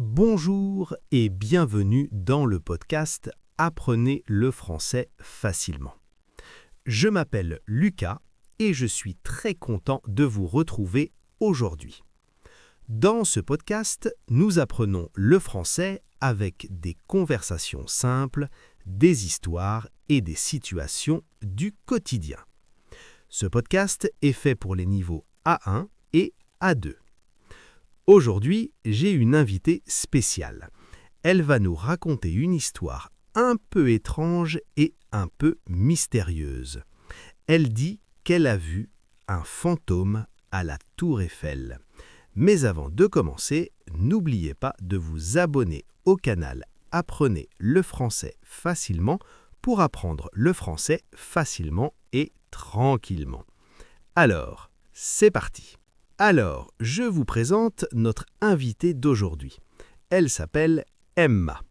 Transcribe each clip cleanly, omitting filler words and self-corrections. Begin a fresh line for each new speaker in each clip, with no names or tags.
Bonjour et bienvenue dans le podcast Apprenez le français facilement. Je m'appelle Lucas et je suis très content de vous retrouver aujourd'hui. Dans ce podcast, nous apprenons le français avec des conversations simples, des histoires et des situations du quotidien. Ce podcast est fait pour les niveaux A1 et A2. Aujourd'hui, j'ai une invitée spéciale. Elle va nous raconter une histoire un peu étrange et un peu mystérieuse. Elle dit qu'elle a vu un fantôme à la Tour Eiffel. Mais avant de commencer, n'oubliez pas de vous abonner au canal Apprenez le français facilement pour apprendre le français facilement et tranquillement. Alors, c'est parti! Alors, je vous présente notre invitée d'aujourd'hui. Elle s'appelle Emma.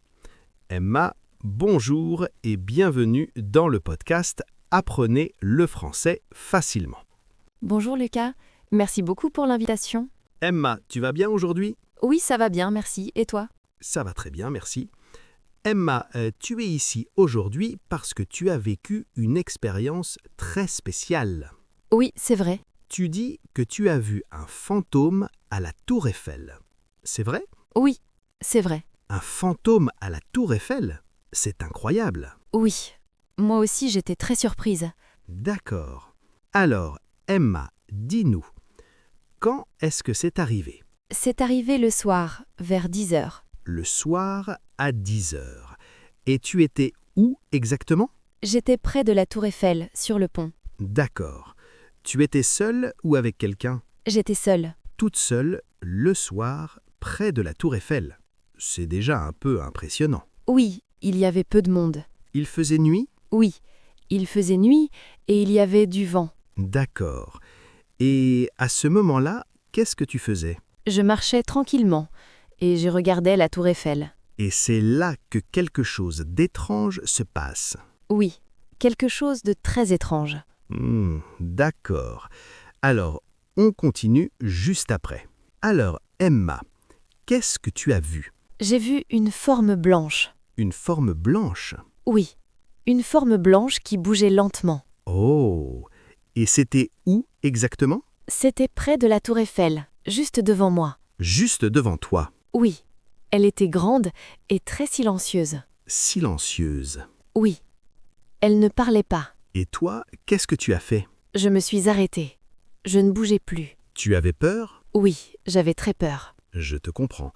Emma, bonjour et bienvenue dans le podcast Apprenez le français facilement.
Bonjour Lucas, merci beaucoup pour l'invitation.
Emma, tu vas bien aujourd'hui?
Oui, ça va bien, merci. Et toi?
Ça va très bien, merci. Emma, tu es ici aujourd'hui parce que tu as vécu une expérience très spéciale.
Oui, c'est vrai.
Tu dis que tu as vu un fantôme à la Tour Eiffel. C'est vrai?
Oui, c'est vrai.
Un fantôme à la Tour Eiffel? C'est incroyable.
Oui, moi aussi j'étais très surprise.
D'accord. Alors, Emma, dis-nous, quand est-ce que c'est arrivé?
C'est arrivé le soir, vers 10 heures.
Le soir à 10 heures. Et tu étais où exactement?
J'étais près de la Tour Eiffel, sur le pont.
D'accord. Tu étais seule ou avec quelqu'un?
J'étais seule.
Toute seule, le soir, près de la Tour Eiffel. C'est déjà un peu impressionnant.
Oui, il y avait peu de monde.
Il faisait nuit?
Oui, il faisait nuit et il y avait du vent.
D'accord. Et à ce moment-là, qu'est-ce que tu faisais?
Je marchais tranquillement et je regardais la Tour Eiffel.
Et c'est là que quelque chose d'étrange se passe.
Oui, quelque chose de très étrange.
D'accord. Alors, on continue juste après. Alors, Emma, qu'est-ce que tu as vu?
J'ai vu une forme blanche.
Une forme blanche?
Oui, une forme blanche qui bougeait lentement.
Oh! Et c'était où exactement?
C'était près de la Tour Eiffel, juste devant moi.
Juste devant toi.
Oui, elle était grande et très silencieuse.
Silencieuse.
Oui, elle ne parlait pas.
Et toi, qu'est-ce que tu as fait?
Je me suis arrêtée. Je ne bougeais plus.
Tu avais peur?
Oui, j'avais très peur.
Je te comprends.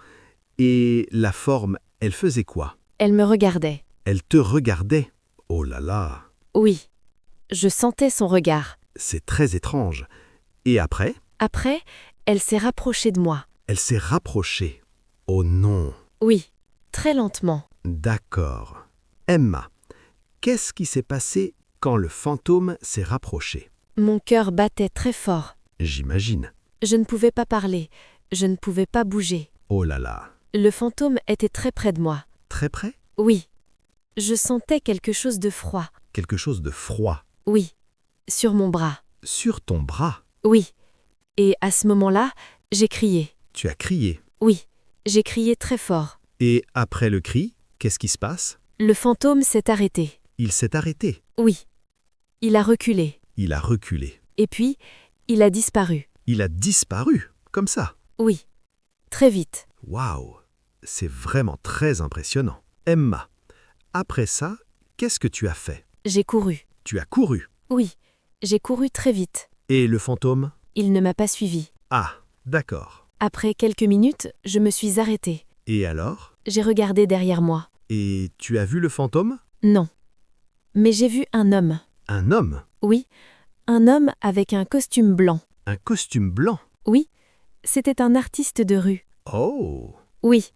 Et la forme, elle faisait quoi?
Elle me regardait.
Elle te regardait. Oh là là!
Oui, je sentais son regard.
C'est très étrange. Et après?
Après, elle s'est rapprochée de moi.
Elle s'est rapprochée. Oh non!
Oui, très lentement.
D'accord. Emma, qu'est-ce qui s'est passé quand le fantôme s'est rapproché?
Mon cœur battait très fort.
J'imagine.
Je ne pouvais pas parler. Je ne pouvais pas bouger.
Oh là là!
Le fantôme était très près de moi.
Très près?
Oui. Je sentais quelque chose de froid.
Quelque chose de froid.
Oui. Sur mon bras.
Sur ton bras.
Oui. Et à ce moment-là, j'ai crié.
Tu as crié.
Oui. J'ai crié très fort.
Et après le cri, qu'est-ce qui se passe?
Le fantôme s'est arrêté.
Il s'est arrêté.
Oui. Il a reculé.
Il a reculé.
Et puis, il a disparu.
Il a disparu, comme ça.
Oui. Très vite.
Waouh! C'est vraiment très impressionnant. Emma, après ça, qu'est-ce que tu as fait?
J'ai couru.
Tu as couru.
Oui. J'ai couru très vite.
Et le fantôme?
Il ne m'a pas suivi.
Ah, d'accord.
Après quelques minutes, je me suis arrêtée.
Et alors?
J'ai regardé derrière moi.
Et tu as vu le fantôme?
Non. Mais j'ai vu un homme.
Un homme?
Oui. Un homme avec un costume blanc.
Un costume blanc?
Oui. C'était un artiste de rue.
Oh!
Oui.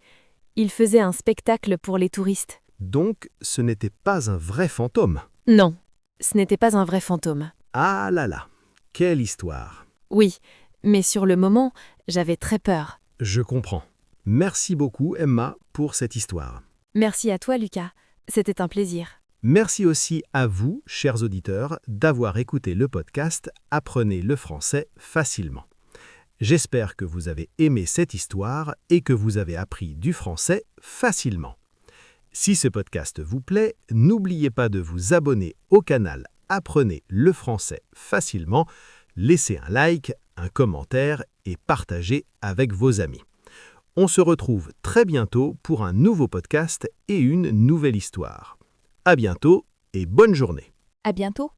Il faisait un spectacle pour les touristes.
Donc, ce n'était pas un vrai fantôme.
Non. Ce n'était pas un vrai fantôme.
Ah là là! Quelle histoire!
Oui. Mais sur le moment, j'avais très peur.
Je comprends. Merci beaucoup, Emma, pour cette histoire.
Merci à toi, Lucas. C'était un plaisir.
Merci aussi à vous, chers auditeurs, d'avoir écouté le podcast Apprenez le français facilement. J'espère que vous avez aimé cette histoire et que vous avez appris du français facilement. Si ce podcast vous plaît, n'oubliez pas de vous abonner au canal Apprenez le français facilement, laissez un like, un commentaire et partagez avec vos amis. On se retrouve très bientôt pour un nouveau podcast et une nouvelle histoire. À bientôt et bonne journée.
À bientôt.